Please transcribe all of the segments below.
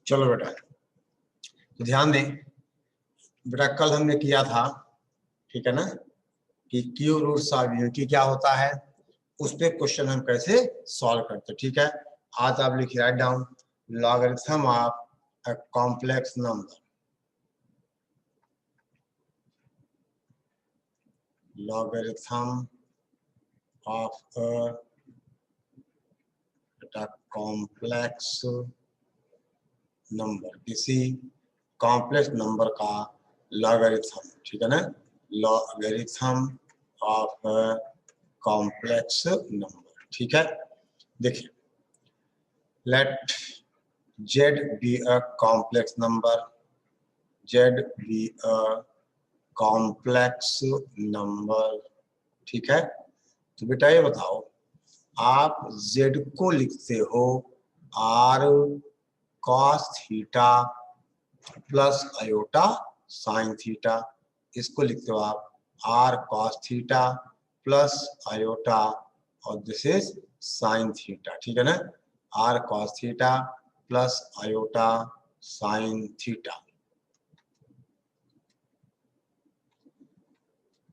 चलो बेटा, तो ध्यान दें बेटा, कल हमने किया था, ठीक है ना, कि क्यू रूट्स ऑफ यूनिटी क्या होता है, उस पे क्वेश्चन हम कैसे सॉल्व करते हैं। ठीक है, आज आप लिखिए, write down logarithm of a complex number. Logarithm of a complex number, किसी कॉम्प्लेक्स नंबर का लॉगरिथम, ठीक है ना, लॉगरिथम ऑफ कॉम्प्लेक्स नंबर। ठीक है, देखिए, late z be a complex number, z be a complex number। ठीक है, तो बेटा ये बताओ, आप z को लिखते हो r cos theta plus iota sine theta, इसको लिखते हो आप r cos theta plus iota और दिस इज साइन थीटा। ठीक है ना, r cos theta plus iota sine theta,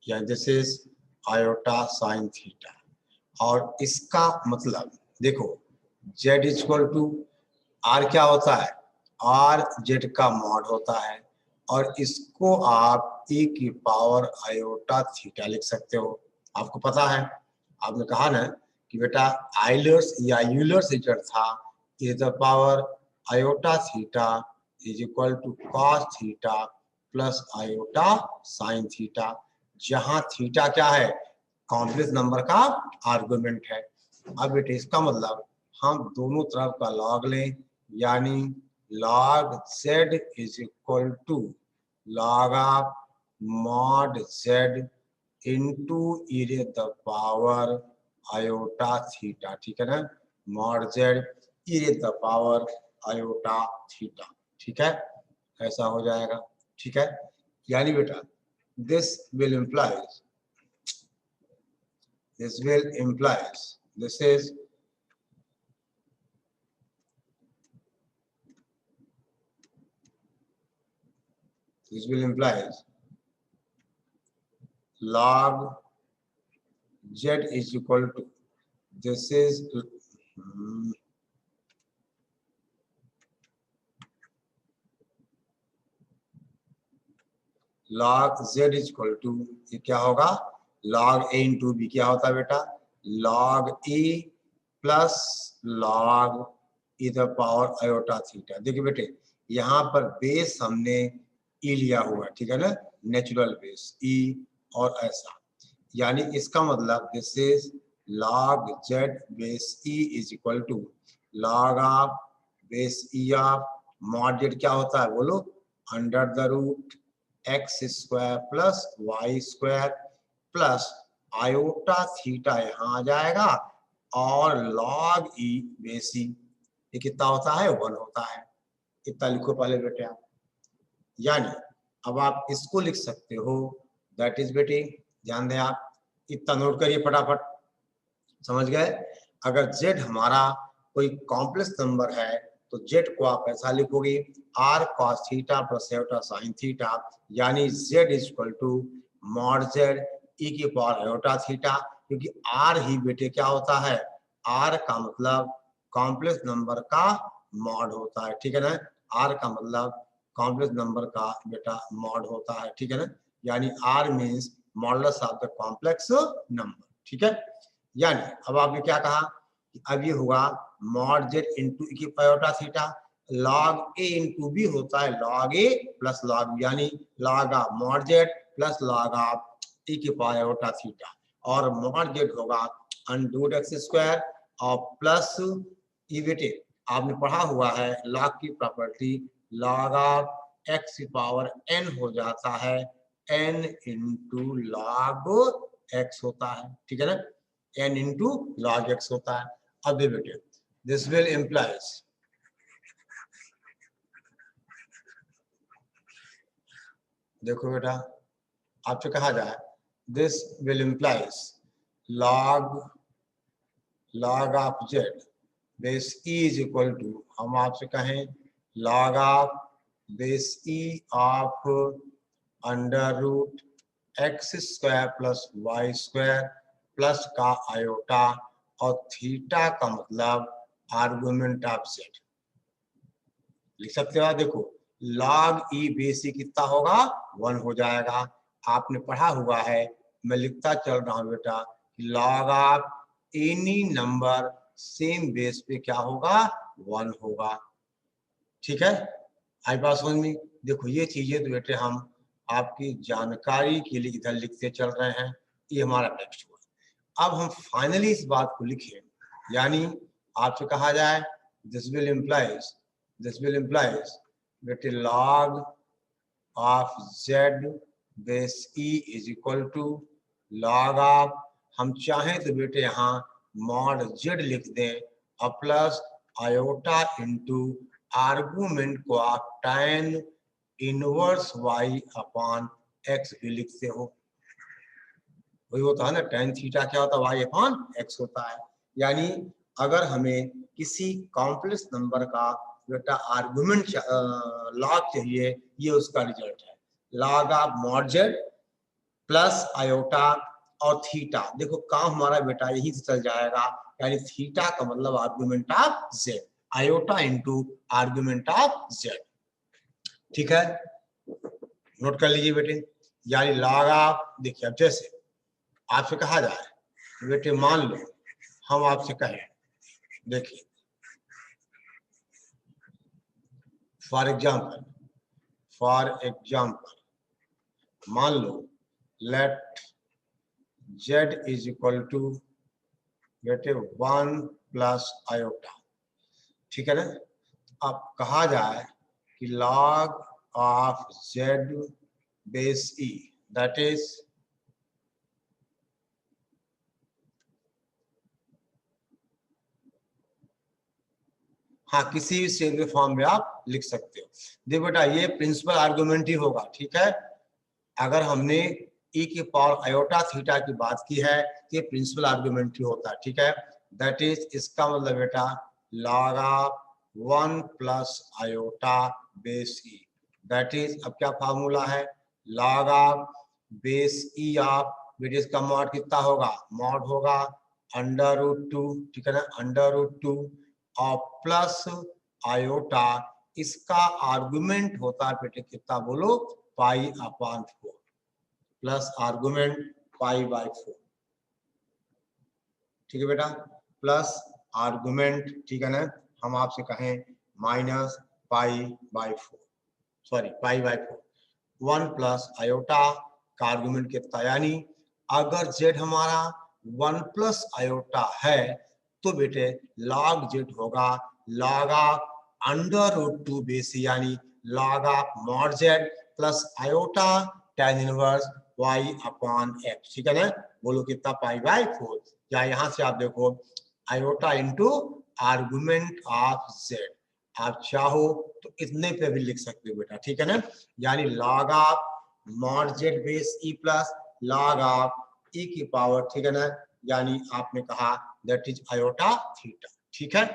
या this is iota sine theta. और इसका मतलब देखो, z इक्वल टू r क्या होता है, r z का मॉड होता है, और इसको आप e की पावर आयोटा थीटा लिख सकते हो। आपको पता है, आपने कहा ना कि बेटा आइलर्स या यूलर्स रिजल्ट था e the power iota theta is equal to cos theta plus iota sine theta, जहां थीटा क्या है, कॉम्प्लेक्स नंबर का आर्गुमेंट है। अब बेटे इसका मतलब हम दोनों तरफ का लॉग लें, यानी log z is equal to log of mod z into e raise the power iota theta. ठीक है ना, mod z E raise the power iota theta. ठीक है, ऐसा हो जाएगा। ठीक है, यानी बेटा this will implies this is this will implies log z is equal to this is log z is equal to, ये क्या होगा, log a इंटू बी क्या होता है बेटा, log a plus log e the power iota theta. देखिए बेटे, यहाँ पर बेस हमने e लिया हुआ है, ठीक है ना, नेचुरल बेस e, और ऐसा, यानी इसका मतलब this is log z base e is equal to log of base e of mod z क्या होता है बोलो, under the root x square plus y square plus iota theta यहाँ आ जाएगा, और log e बेस e, ये कितना होता है, 1 होता है। इतना लिखो पहले बेटे आप, यानी अब आप इसको लिख सकते हो, दैट इज बेटे, ध्यान दें आप, इतना नोट करिए फटाफट, समझ गए। अगर z हमारा कोई कॉम्प्लेक्स नंबर है तो z को आप ऐसा लिखोगे r cos theta plus iota sine theta, यानी z is equal to mod z e की पावर आयोटा थीटा, क्योंकि r ही बेटे क्या होता है, r का मतलब कॉम्प्लेक्स नंबर का मॉड होता है। ठीक है ना, r का मतलब कॉम्प्लेक्स नंबर का बेटा मॉड होता है। ठीक है ना, यानी r means modulus of the complex number. ठीक है, यानी अब आपने क्या कहा, अब ये होगा मॉड z इंटू ई की power theta, log a into b होता है log a plus log b, यानी log of mod z plus log of e की पावर थीटा, और मॉड z होगा अंडर एक्स स्क्वायर और प्लस ई, बेटे आपने पढ़ा हुआ है log की प्रॉपर्टी, log ऑफ x की पावर n हो जाता है n इंटू log x होता है। ठीक है ना, n इंटू log x होता है। अब बेटे दिस विल इम्प्लाइज, देखो बेटा आपसे कहा जाए, this will implies log of z base e is equal to, हम आपसे कहें log of base e of under root x square plus y square plus का आयोटा और थीटा का मतलब आर्गुमेंट ऑफ जेड। लिख सकते हो आप, देखो log ई बेस ई कितना होगा 1 हो जाएगा। आपने पढ़ा हुआ है, मैं लिखता चल रहा हूं बेटा, log of any number same base पे क्या होगा 1 होगा। ठीक है, आई बात समझ में। देखो ये चीजें तो बेटे हम आपकी जानकारी के लिए इधर लिखते चल रहे हैं, ये हमारा टेक्स्ट हुआ। अब हम फाइनली इस बात को लिखें, यानी आपसे कहा जाए दिस विल इम्प्लाइज बेटे log of z base e is equal to log of, हम चाहें तो बेटे यहाँ मॉड z लिख दें और प्लस आयोटा इंटू आर्गुमेंट को आप tan inverse y upon x भी लिखते हो। वही होता है ना, tan थीटा क्या होता है y अपॉन x होता है। यानी अगर हमें किसी कॉम्प्लेक्स नंबर का बेटा आर्गुमेंट लॉग चाहिए, ये उसका रिजल्ट है, log of mod z plus iota और थीटा। देखो काम हमारा बेटा यही से चल जाएगा, यानी थीटा का मतलब argument of z, iota into argument of z। ठीक है, नोट कर लीजिए बेटे, यानी log ऑफ, देखिए अब जैसे आपसे कहा जाए बेटे, मान लो हम आपसे कहें, देखिए फॉर एग्जाम्पल मान लो let z is equal to बेटे 1 प्लस आयोटा। ठीक है ना, अब कहा जाए कि log of z base e, that is हाँ किसी भी सेम फॉर्म में आप लिख सकते हो। देखो बेटा ये प्रिंसिपल आर्गुमेंट ही होगा। ठीक है, अगर हमने e की पावर आयोटा थीटा की बात की है, ये प्रिंसिपल आर्गुमेंट ही होता है। ठीक है, दैट इज, इसका मतलब बेटा log of 1 plus iota base e, that is, अब क्या फार्मूला है, log of base e of बेटे इसका मॉड कितना होगा, मॉड होगा अंडर रूट 2। ठीक है ना, अंडर रूट 2 और प्लस आयोटा, इसका आर्गुमेंट होता है बेटे कितना बोलो, pi upon 4 plus argument pi by 4। ठीक है बेटा, प्लस आर्गुमेंट, ठीक है ना, हम आपसे कहें minus pi by 4, sorry pi by 4, 1 plus iota का आर्गुमेंट कितना, यानी अगर z हमारा 1 प्लस आयोटा है तो बेटे log z होगा log of under root 2 base, यानी log of mod z plus iota tan inverse y upon x। ठीक है ना, बोलो कितना, पाई बाय 4, या यहां से आप देखो iota into argument of z, आप चाहो तो इतने पे भी लिख सकते हो बेटा। ठीक है ना, यानी log of mod z base e plus log of e की पावर, ठीक है ना, यानी आपने कहा दैट इज आयोटा थीटा। ठीक है,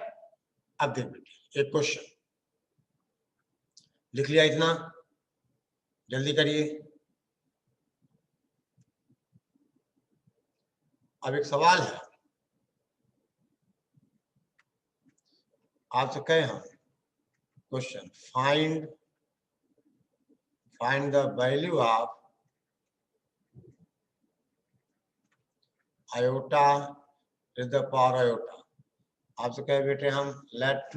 अब देख बेटे एक क्वेश्चन लिख लिया, इतना जल्दी करिए। अब एक सवाल है आपसे, कहे हम question, find the value of iota to the power iota. आपसे कहे बेटे हम let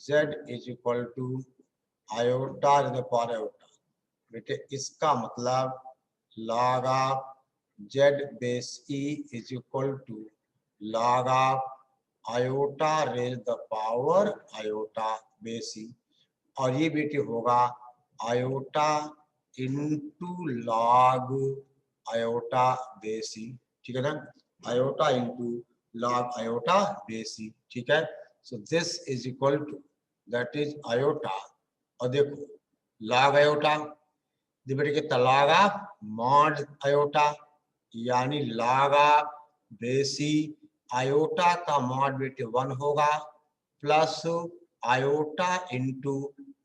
z is equal to iota to the power iota, बेटे इसका मतलब log of z base e is equal to log of iota raise the power iota base e, और ये बेटे होगा iota into log iota base e। ठीक है ना, iota into log iota base e। ठीक है, so this is equal to that is iota, और देखो log आयोटा बेटे कितना, log ऑफ मॉड आयोटा, यानी log of base e, iota का मॉड बेटे 1 होगा प्लस आयोटा इंटू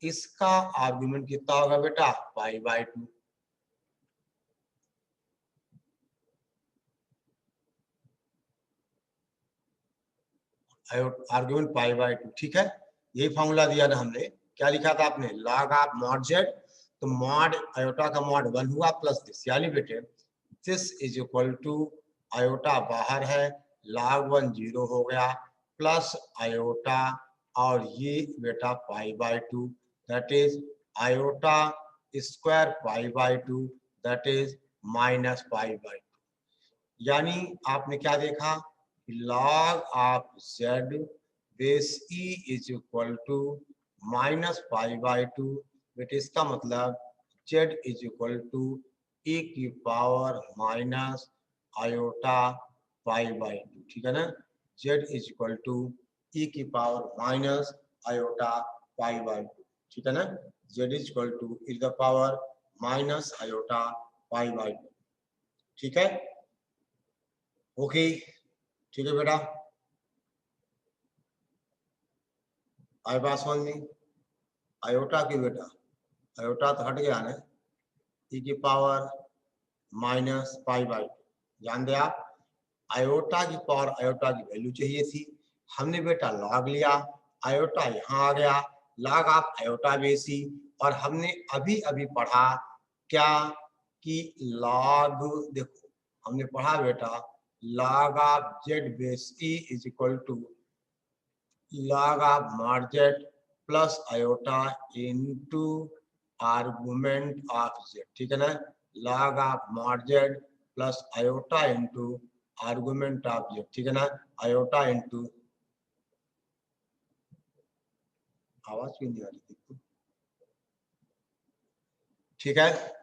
इसका आर्गुमेंट कितना होगा बेटा, पाई/2। आर्गुमेंट पाई/2, ठीक है। यही फॉर्मूला दिया ना हमने, क्या लिखा था आपने, लॉग ऑफ मॉड जेड, तो मॉड आयोटा का मॉड 1 हुआ प्लस दिस, यानी बेटे this is equal to, iota बाहर है, log 1 0 हो गया, प्लस आयोटा और ये बेटा पाई/2, दैट इज आयोटा स्क्वायर पाई/2, दैट इज माइनस पाई/2। यानी आपने क्या देखा, log of z base e is equal to minus पाई/2, बेटे इसका मतलब z is equal to e की पावर माइनस आयोटा पाई/2, ठीक है ना। z is equal to e की पावर माइनस आयोटा पाई/2, ठीक है ना। z is equal to e to the power minus iota पाई/2, ठीक है। ओके, ठीक है बेटा, आई बात समझ में। आयोटा की बेटा, आयोटा तो हट गया ना, ई की पावर माइनस पाई/2, ध्यान दे आप, आयोटा की पावर आयोटा की वैल्यू चाहिए थी, हमने बेटा लॉग लिया, आयोटा यहाँ आ गया, लॉग ऑफ आयोटा बेसी, और हमने अभी अभी पढ़ा क्या कि लॉग, देखो हमने पढ़ा बेटा log of z base e is equal to log of mod z plus iota into argument of z, ठीक है ना। log of mod z plus iota into argument of z, ठीक है ना। iota into, आवाज क्यों नहीं आ रही थी, ठीक है।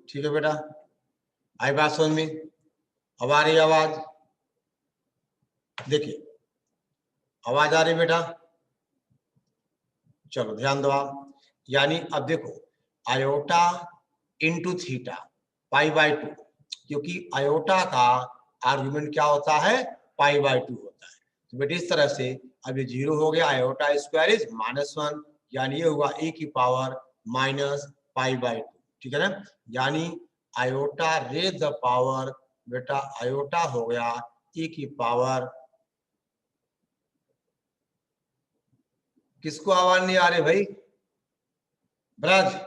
ठीक है बेटा, आई बात समझ में, अब आ रही आवाज, देखिए आवाज आ रही बेटा, चलो ध्यान दो आप, यानी अब देखो आयोटा इंटू थीटा पाई/2, क्योंकि आयोटा का आर्गुमेंट क्या होता है, पाई/2 होता है, तो बेटे इस तरह से अब ये 0 हो गया, आयोटा स्क्वायर इज -1, यानी ये हुआ e की पावर माइनस पाई/2, ठीक है ना। यानी आयोटा रेज द पावर, बेटा आयोटा हो गया e की पावर, किसको आवाज नहीं आ रही भाई, ब्रज,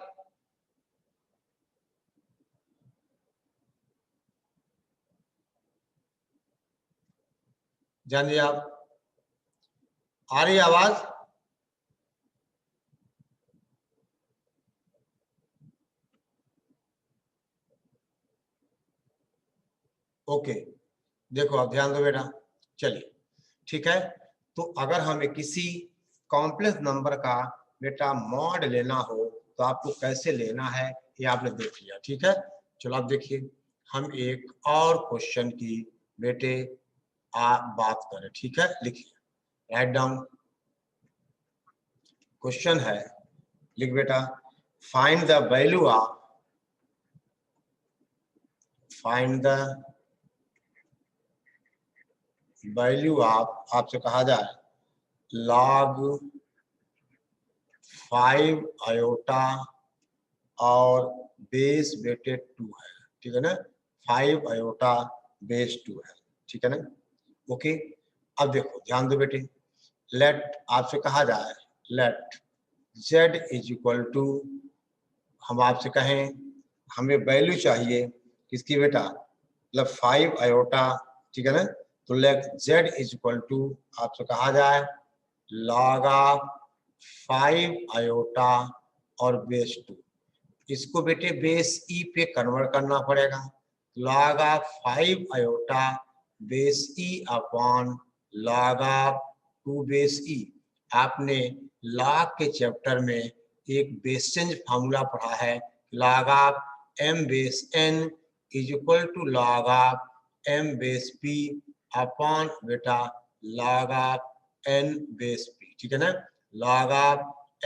जानिए आप, आ रही आवाज, ओके, देखो आप ध्यान दो बेटा, चलिए ठीक है। तो अगर हमें किसी कॉम्प्लेक्स नंबर का बेटा मॉड लेना हो तो आपको कैसे लेना है ये आपने देख लिया, ठीक है। चलो आप देखिए, हम एक और क्वेश्चन की बेटे आप बात करें, ठीक है, लिखिए राइट डाउन, क्वेश्चन है, लिख बेटा, find the value of, find the value of, आपसे कहा जाए log 5 आयोटा और बेस बेटे 2 है, ठीक है ना, 5 आयोटा बेस 2 है, ठीक है ना। ओके, अब देखो ध्यान दो बेटे, लेट, आपसे कहा जाए let z is equal to, हम आपसे कहें हमें वैल्यू चाहिए किसकी बेटा, मतलब 5 आयोटा, ठीक है ना, तो let z is equal to, आपसे कहा जाए log ऑफ 5 आयोटा और बेस 2, इसको बेटे बेस ई पे कन्वर्ट करना पड़ेगा, log of 5 iota base e upon log of 2 base e. आपने log के चैप्टर में एक बेस चेंज फार्मूला पढ़ा है, log of m base n is equal to log of m base p upon बेटा log of n base p, ठीक है ना। log of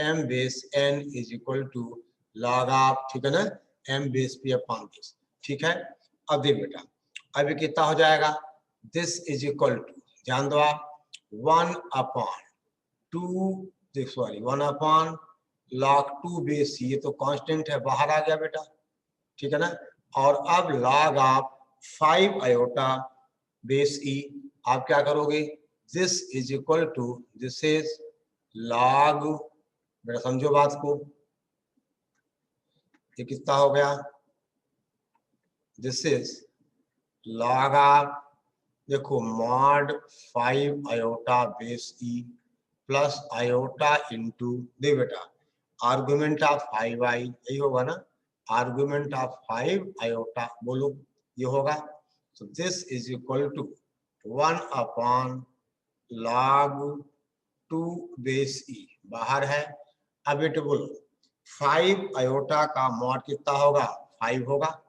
m base n is equal to log of, ठीक है ना, m base p upon this, ठीक है। अब देख बेटा, अब ये कितना हो जाएगा, दिस इज इक्वल टू, ध्यान दो आप, 1/2, सॉरी 1/log 2 बेस c, ये तो कांस्टेंट है, बाहर आ गया बेटा, ठीक है ना। और अब log आप 5 आयोटा बेस e, आप क्या करोगे, this is equal to, this is log, बेटा समझो बात को, ये कितना हो गया, दिस इज log आप देखो mod 5 iota base e plus iota into, दे बेटा आर्गुमेंट ऑफ 5i, यही होगा ना, आर्गुमेंट ऑफ 5 आयोटा, बोलो ये होगा। तो this is equal to 1/log 2 base e, बाहर है। अब बेटे बोलो 5 आयोटा का मॉड कितना होगा, 5 होगा,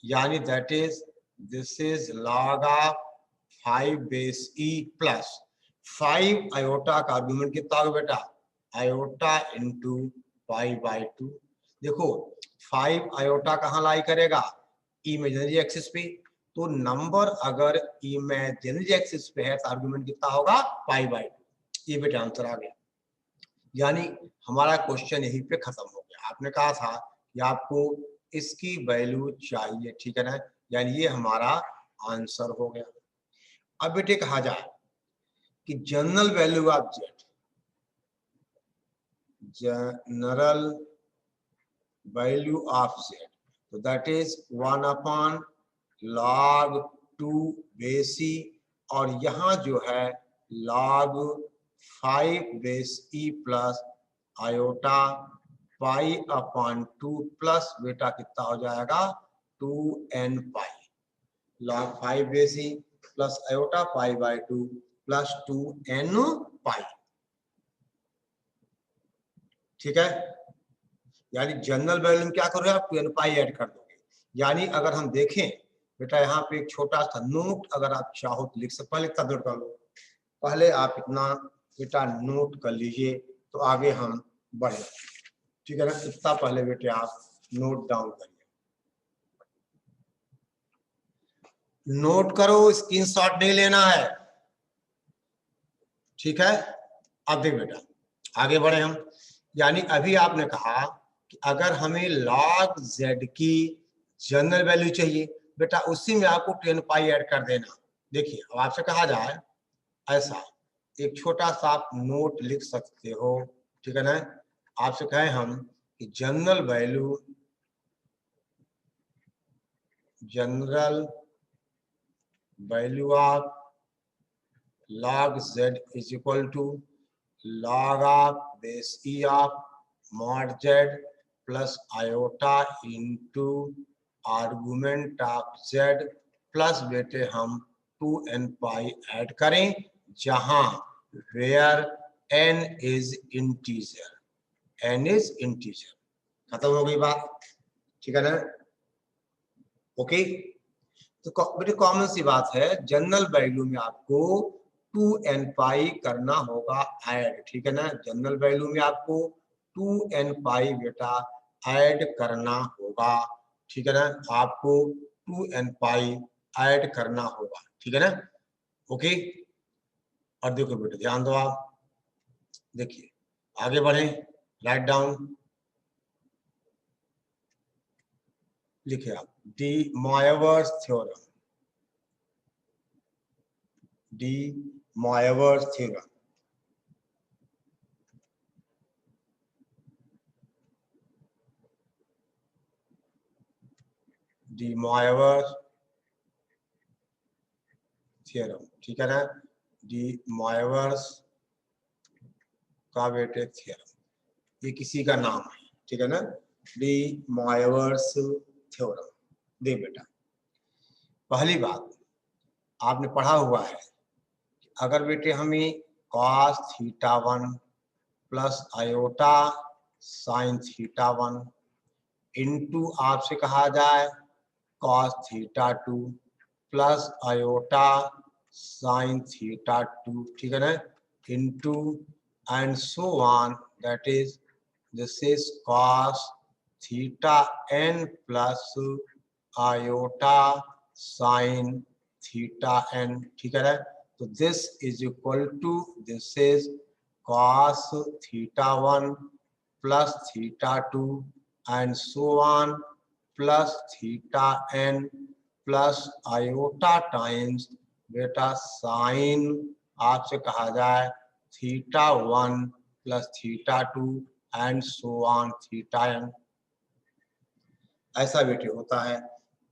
यानी that is this is log of 5 base e plus 5 iota का आर्गुमेंट कितना होगा बेटा, आयोटा इंटू π/2। देखो 5 आयोटा कहाँ लाई करेगा, इमेजिनरी एक्सिस पे, तो नंबर अगर इमेजिनरी एक्सिस पे है तो आर्गुमेंट कितना होगा, π/2। ये बेटा आंसर आ गया, यानी हमारा क्वेश्चन यहीं पे खत्म हो गया। आपने कहा था कि आपको इसकी वैल्यू चाहिए, ठीक है ना, यानी ये हमारा आंसर हो गया। अब बेटे कहा जाए कि general value of z, general value of z, तो that is 1/log 2 base e, और यहाँ जो है log 5 base e plus iota π/2 plus बेटा कितना हो जाएगा 2n pi, log 5 base e plus iota π/2 plus 2n pi, ठीक है। यानी जनरल वैल्यू में क्या करोगे आप, 2n पाई ऐड कर दोगे। यानी अगर हम देखें बेटा यहाँ पे एक छोटा सा नोट अगर आप चाहो तो लिख सकते, पहले इतना नोट कर लो, पहले आप इतना बेटा नोट कर लीजिए तो आगे हम बढ़े, ठीक है ना। इतना पहले बेटे आप नोट डाउन करिए, नोट करो, स्क्रीनशॉट नहीं लेना है, ठीक है। अब देख बेटा आगे बढ़े हम, यानी अभी आपने कहा कि अगर हमें log z की जनरल वैल्यू चाहिए बेटा, उसी में आपको 10 पाई ऐड कर देना। देखिए अब आपसे कहा जाए ऐसा, एक छोटा सा आप नोट लिख सकते हो, ठीक है ना। आपसे कहें हम कि general value, general value of log z is equal to log of base e of mod z plus iota into argument of z plus बेटे हम 2n पाई ऐड करें, जहां where n is integer, n is integer. खत्म हो गई बात, ठीक है ना, ओके। तो बेटे कॉमन सी बात है, जनरल वैल्यू में आपको 2n पाई करना होगा ऐड, ठीक है ना। जनरल वैल्यू में आपको 2n पाई बेटा ऐड करना होगा, ठीक है ना, आपको 2n पाई ऐड करना होगा, ठीक है ना, ओके। और देखो बेटा ध्यान दो आप, देखिए आगे बढ़े, राइट डाउन, लिखे आप de Moivre's theorem, de Moivre's theorem, de Moivre's theorem, ठीक है ना, डी मोएवर्स का बेटे थ्योरम, ये किसी का नाम है, ठीक है ना, डी मोएवर्स थ्योरम। देख बेटा पहली बात आपने पढ़ा हुआ है कि अगर बेटे हमें cos θ1 plus iota sin θ1 into आपसे कहा जाए cos θ2 प्लस आयोटा sin θ2, ठीक है ना, into and so on, that is this is cos θn plus iota sine theta n, ठीक है ना। तो this is equal to, this is cos theta one plus theta two and so on plus theta n plus iota times बेटा sine, आपसे कहा जाए theta one plus theta two and so on theta n, ऐसा बेटे होता है।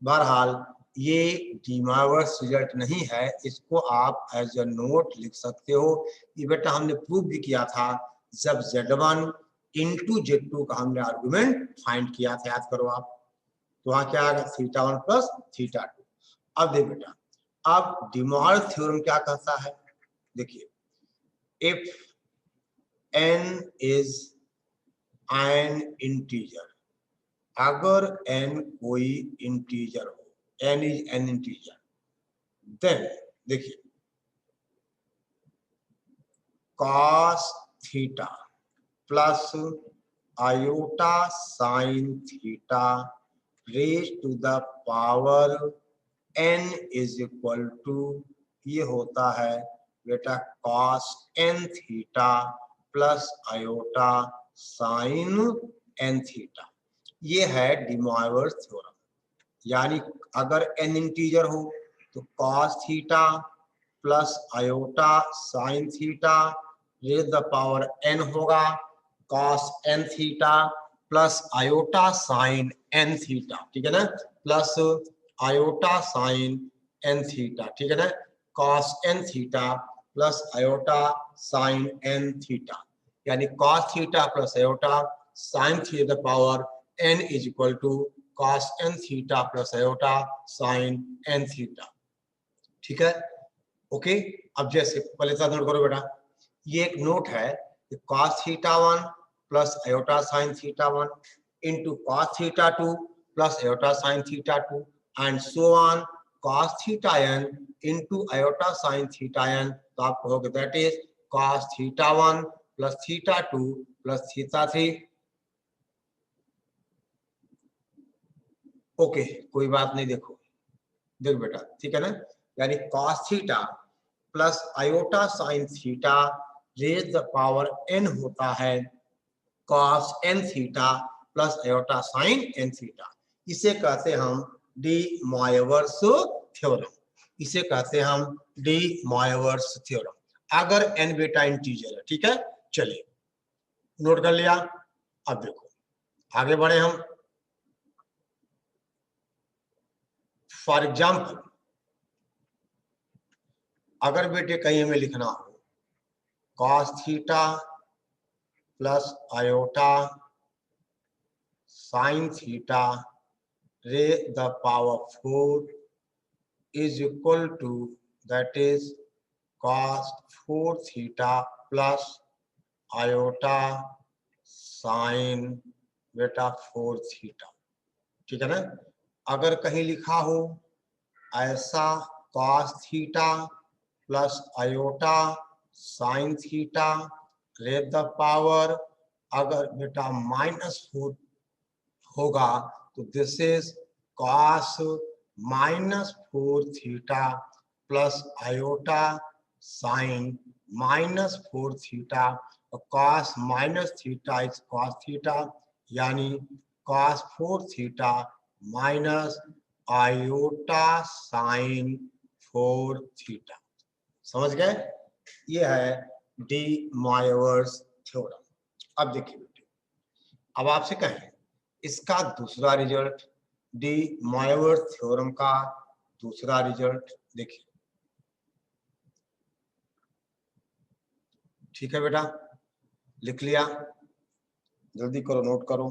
बहरहाल ये डीमावर्स रिजल्ट नहीं है, इसको आप एज अ नोट लिख सकते हो। ये बेटा हमने प्रूव भी किया था जब Z1 इंटू Z2 का हमने आर्गुमेंट फाइंड किया था, याद करो आप। तो वहां क्या आएगा theta one plus theta to. अब देख बेटा, अब डीमॉर्गन थ्योरम क्या कहता है, देखिए, if n is an integer, अगर n कोई इंटीजर हो, n is an integer, then देखिए cos theta plus iota sine theta raise to the power n is equal to, ये होता है बेटा cos n theta plus iota sine n theta. ये है डीमॉर्गन थ्योरम। यानी अगर n इंटीजर हो तो cos theta plus iota sine theta raise the power n होगा cos n theta plus iota sine n theta, ठीक है ना, plus iota sine n theta, ठीक है ना, cos n theta plus iota sine n theta, यानी cos theta plus iota sine theta power n is equal to cos n theta plus iota sine n theta, ठीक है। Okay, अब जैसे पहले note करो बेटा, ये एक नोट है कि cos theta one plus iota sine theta one into cos theta two plus iota sine theta two and so on cos theta n into iota sine theta n, तो आप कहोगे that is cos theta one plus theta two plus theta three. Okay, कोई बात नहीं, देखो देख बेटा, ठीक है ना, यानी cos theta plus iota sine theta raise the power n होता है cos n theta plus iota sine n theta. इसे कहते हम डी मॉयवर्स थ्योरम, इसे कहते हम डी मॉयवर्स थ्योरम अगर n बेटा इंटीजर है, ठीक है। चलिए नोट कर लिया। अब देखो आगे बढ़े हम। फॉर एग्जाम्पल अगर बेटे कहीं हमें लिखना हो cos theta plus iota sine theta रे the power 4 is equal to, that is cos 4 theta plus iota sin बेटा 4 थीटा, ठीक है ना। अगर कहीं लिखा हो ऐसा cos theta plus iota sine theta raise the power, अगर बेटा -4 होगा तो this is cos -4 theta plus iota sine -4 theta, cos minus theta is cos theta, यानी cos 4 theta minus iota sine 4 theta. समझ गए, ये है डी मॉयवर्स थ्योरम। अब देखिए बेटे, अब आपसे कहें इसका दूसरा रिजल्ट, डी मॉयवर्स थ्योरम का दूसरा रिजल्ट देखिए, ठीक है बेटा, लिख लिया, जल्दी करो, नोट करो।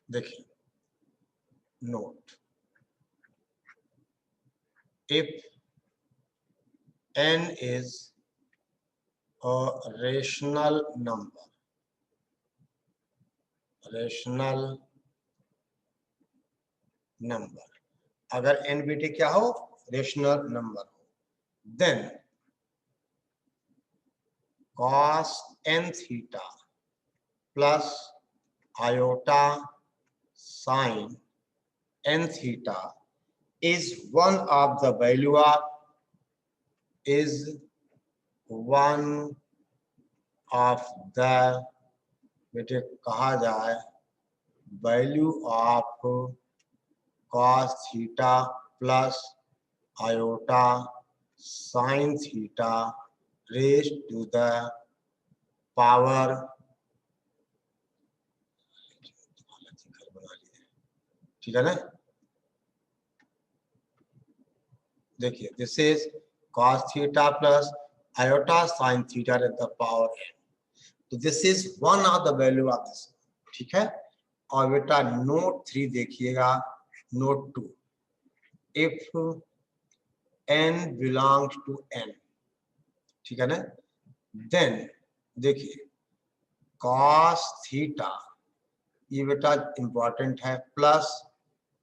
देखिए note, if n is a rational number, rational number, अगर n बेटे क्या हो, रेशनल नंबर हो, then cos n theta plus iota sine n theta is one of the value of बेटे कहा जाए value of cos theta plus iota sine theta raise to the power, ठीक है ना। देखिए this is cos theta plus iota sine theta at the power n, तो this is one of the value of this, ठीक है। और बेटा note 3 देखिएगा, note 2, if n belongs to n, ठीक है ना, देन देखिए cos थीटा ये बेटा इंपॉर्टेंट है plus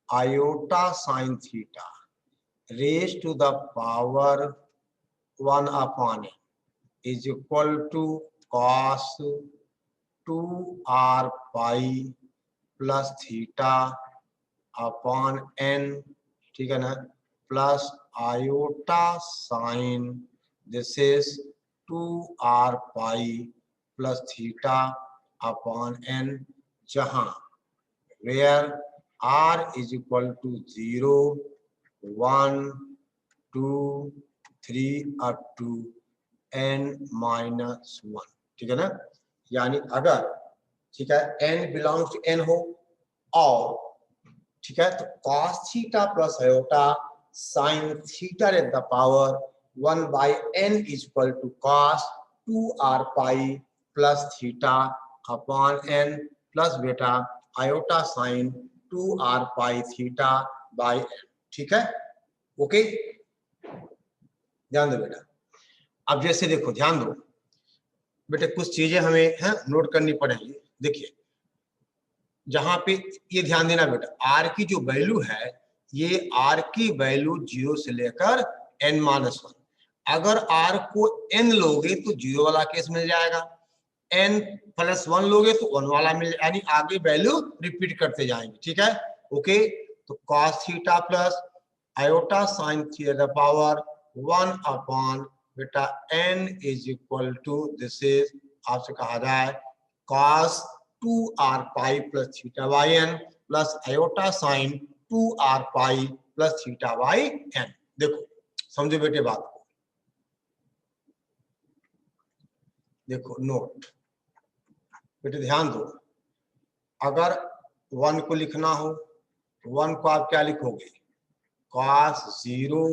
iota sine theta raise to the power 1 upon n is equal to cos 2r pi plus theta upon n, ठीक है ना, plus iota sine this is 2r pi plus theta upon n, जहां where r is equal to 0 1 2 3 up to n minus 1, ठीक है ना। यानी अगर, ठीक है, n बिलोंग्स टू n हो और, ठीक है, तो cos theta plus iota sine theta at the power 1 by n is equal to cos 2r pi plus theta upon n plus बेटा iota sine 2r pi theta by n, ठीक है। Okay, ध्यान दो बेटा। अब जैसे देखो ध्यान दो बेटे, कुछ चीजें हमें है नोट करनी पड़ेंगी। देखिए जहां पे ये ध्यान देना बेटा, r की जो वैल्यू है ये r की वैल्यू 0 से लेकर n माइनस 1, अगर r को n लोगे तो 0 वाला केस मिल जाएगा, n प्लस 1 लोगे तो 1 वाला मिल, यानी आगे वैल्यू रिपीट करते जाएंगे, ठीक है। ओके, तो cos theta plus iota sine theta power 1 upon बेटा n is equal to this is, आपसे कहा जाए cos 2r pi plus theta by n plus iota sine 2r pi plus theta by n। देखो समझो बेटे बात को, देखो नोट बेटे ध्यान दो, अगर 1 को लिखना हो 1 को आप क्या लिखोगे, cos 0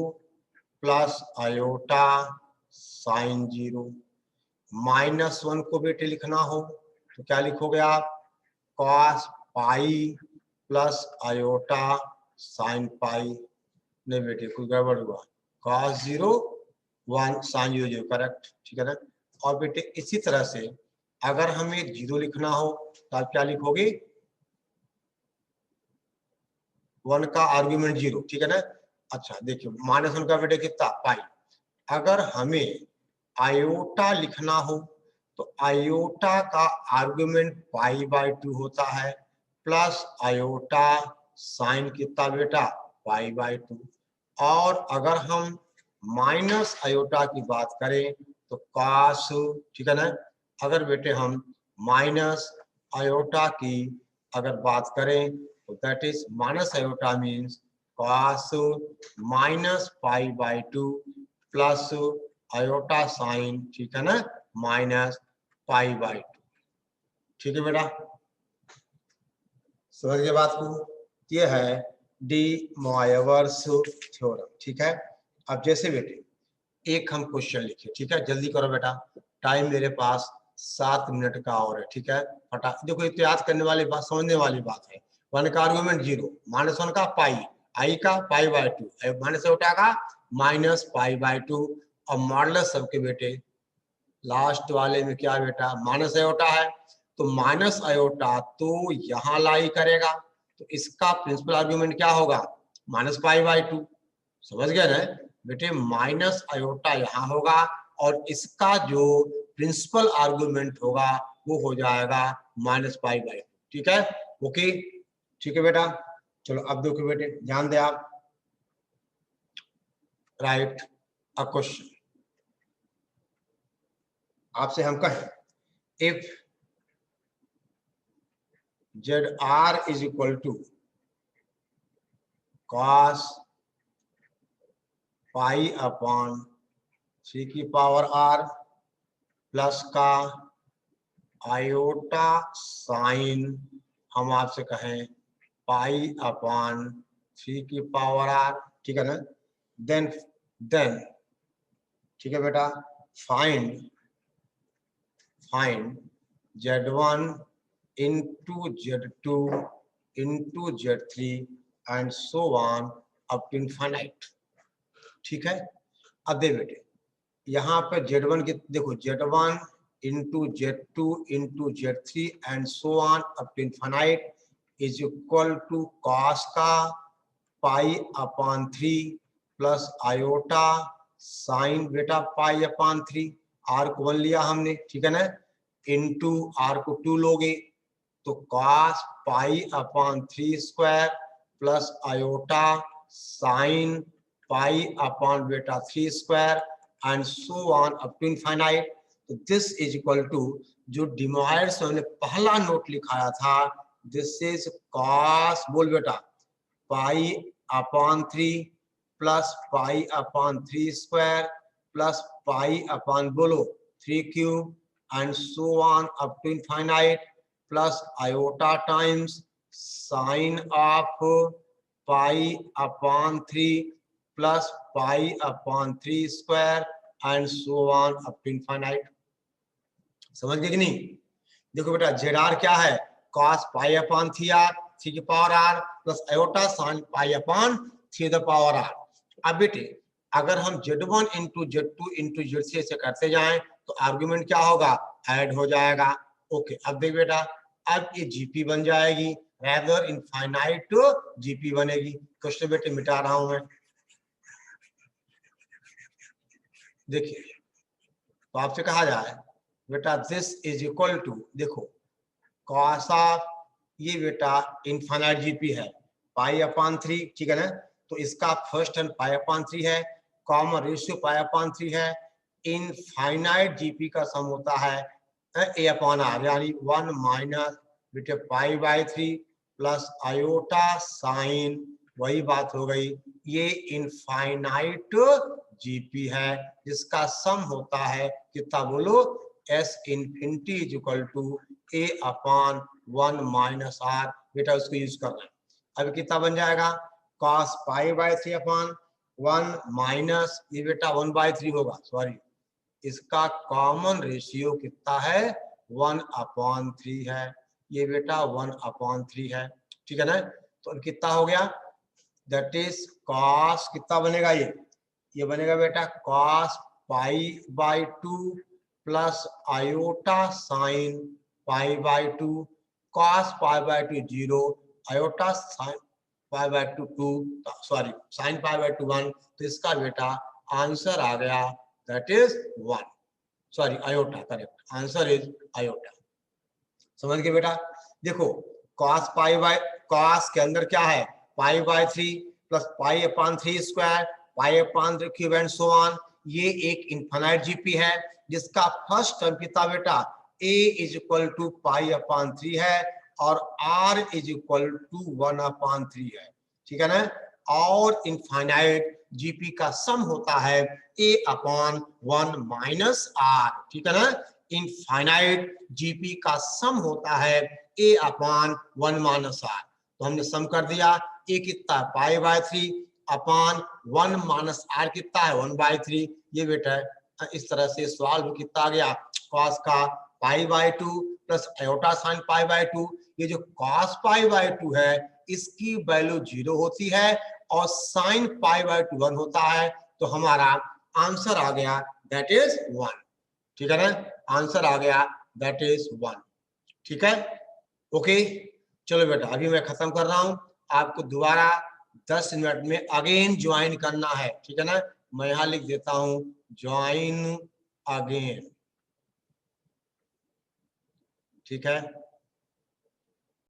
plus iota sign 0, minus 1 को बेटे लिखना हो तो क्या लिखोगे आप, cos pi plus iota sine पाई, नहीं बेटे कुछ गड़बड़ हुआ, cos 0 1 साइन 0 0, करेक्ट, ठीक है ना। और बेटे इसी तरह से अगर हमें 0 लिखना हो तो आप क्या लिखोगे, 1 का आर्ग्यूमेंट 0, ठीक है ना। अच्छा देखिए माइनस 1 का बेटे कितना पाई, अगर हमें आयोटा लिखना हो तो आयोटा का आर्गुमेंट पाई बाई 2 होता है प्लस आयोटा साइन कितना बेटा पाई बाई 2, और अगर हम माइनस आयोटा की बात करें तो कॉस, ठीक है ना। अगर बेटे हम माइनस आयोटा की अगर बात करें तो that is minus iota means cos minus pi by 2 plus iota sign, ठीक है ना, माइनस पाई बाई 2, ठीक है बेटा, समझ गए बात को। ये है डी मोआयवर्स थ्योरम, ठीक है। अब जैसे बेटे एक हम क्वेश्चन लिखे, ठीक है, जल्दी करो बेटा, टाइम मेरे पास 7 मिनट का और है, ठीक है। फटा देखो ये याद करने वाली बात, समझने वाली बात है। 1 का आर्गुमेंट 0, माइनस 1 का पाई, आई का पाई बाई 2, माइनस आयोटा का माइनस पाई बाई 2, और मॉडुलस सबके बेटे लास्ट वाले में क्या बेटा माइनस आयोटा है, तो माइनस आयोटा तो यहाँ लाई करेगा, तो इसका प्रिंसिपल आर्गुमेंट क्या होगा, माइनस पाई बाई 2, समझ गए ना बेटे। माइनस आयोटा यहाँ होगा और इसका जो प्रिंसिपल आर्गुमेंट होगा वो हो जाएगा माइनस पाई बाई 2, ठीक है, ओके, ठीक है बेटा। चलो अब देखो बेटे, ध्यान दे आप, राइट अ क्वेश्चन। आपसे हम कहें if ZR is equal to cos pi upon 3 की पावर r प्लस का आयोटा साइन, हम आपसे कहें पाई अपॉन 3 की पावर r, ठीक है ना। देन ठीक है बेटा, find Z1 into Z2 into Z3 and so on up to infinite, ठीक है। अब दे बेटे, यहाँ पे Z1 की देखो, Z1 into Z2 into Z3 and so on up to infinite is equal to cos का पाई अपॉन 3 प्लस आयोटा साइन बेटा पाई अपॉन 3, आर को 1 लिया हमने, ठीक है ना, इनटू आर को 2 लोगे तो cos pi upon 3 square plus iota sine pi upon बेटा 3 square and so on up to infinite. तो दिस इज इक्वल टू, जो डिमॉइड से हमने पहला नोट लिखाया था, दिस इज cos, बोल बेटा, pi upon 3 plus pi upon 3 square plus pi upon बोलो 3 cube and so on up to infinite plus iota times sine of pi upon 3 plus pi upon 3 square and so on up to infinite. समझ गए कि नहीं? देखो बेटा, ZR क्या है, cos pi upon 3r 3 की power r plus iota sine pi upon 3 the power r। अब बेटे अगर हम Z1 into Z2 into Z3 से करते जाएं तो आर्गुमेंट क्या होगा, ऐड हो जाएगा। ओके, अब देख बेटा, अब ये GP बन जाएगी, रेदर इनफाइनाइट GP बनेगी। क्वेश्चन बेटे मिटा रहा हूं मैं, देखिए, तो आपसे कहा जाए बेटा दिस इज इक्वल टू, देखो cos ऑफ ये बेटा इनफाइनाइट GP है पाई अपॉन 3, ठीक है ना, तो इसका फर्स्ट टर्म पाई अपॉन 3 है, कॉमन रेशियो पाई अपॉन 3 है, इनफाइनाइट GP का सम होता है a अपॉन r, यानी 1 माइनस बेटे pi by 3 plus iota sign, वही बात हो गई, ये इनफाइनाइट GP है जिसका सम होता है कितना बोलो, S infinity is equal to a upon 1 minus r, बेटा उसको यूज करना है। अब कितना बन जाएगा, cos pi by 3 upon 1 minus ये बेटा 1 बाई 3 होगा, सॉरी, इसका कॉमन रेशियो कितना है, 1 अपॉन 3 है, ये बेटा 1 अपॉन 3 है, ठीक है ना। तो कितना हो गया, दैट इज cos, कितना बनेगा ये बनेगा बेटा cos pi by 2 plus iota sine pi by 2, cos pi by 2 0, iota sine pi by 2 2, sorry sine pi by 2 1, तो इसका बेटा आंसर आ गया, that is 1, sorry iota, correct answer is iota. समझ गए बेटा? देखो cos पाई बाई, cos के अंदर क्या है, pi by 3 plus pi upon 3 square pi upon 3 cube and so on, ये एक इनफाइनाइट GP है जिसका फर्स्ट टर्म कितना बेटा, a is equal to pi upon 3 है और r is equal to 1 upon 3 है, ठीक है ना। और इनफाइनाइट GP का सम होता है a अपॉन 1 माइनस r, ठीक है ना। इनफाइनाइट GP का सम होता है a अपॉन 1 माइनस r, तो हमने सम कर दिया, a कितना है pi by 3 upon 1 minus r कितना है 1 बाई 3, ये बेटा इस तरह से सॉल्व कितना आ गया, cos का pi by 2 plus iota sine pi by 2, ये जो cos पाई बाई 2 है इसकी वैल्यू 0 होती है और साइन पाई बाई 2 1 होता है, तो हमारा आंसर आ गया दैट इज 1, ठीक है ना, आंसर आ गया दैट इज 1, ठीक है, ओके। चलो बेटा अभी मैं खत्म कर रहा हूं, आपको दोबारा 10 मिनट में अगेन ज्वाइन करना है, ठीक है ना। मैं यहां लिख देता हूं ज्वाइन अगेन, ठीक है।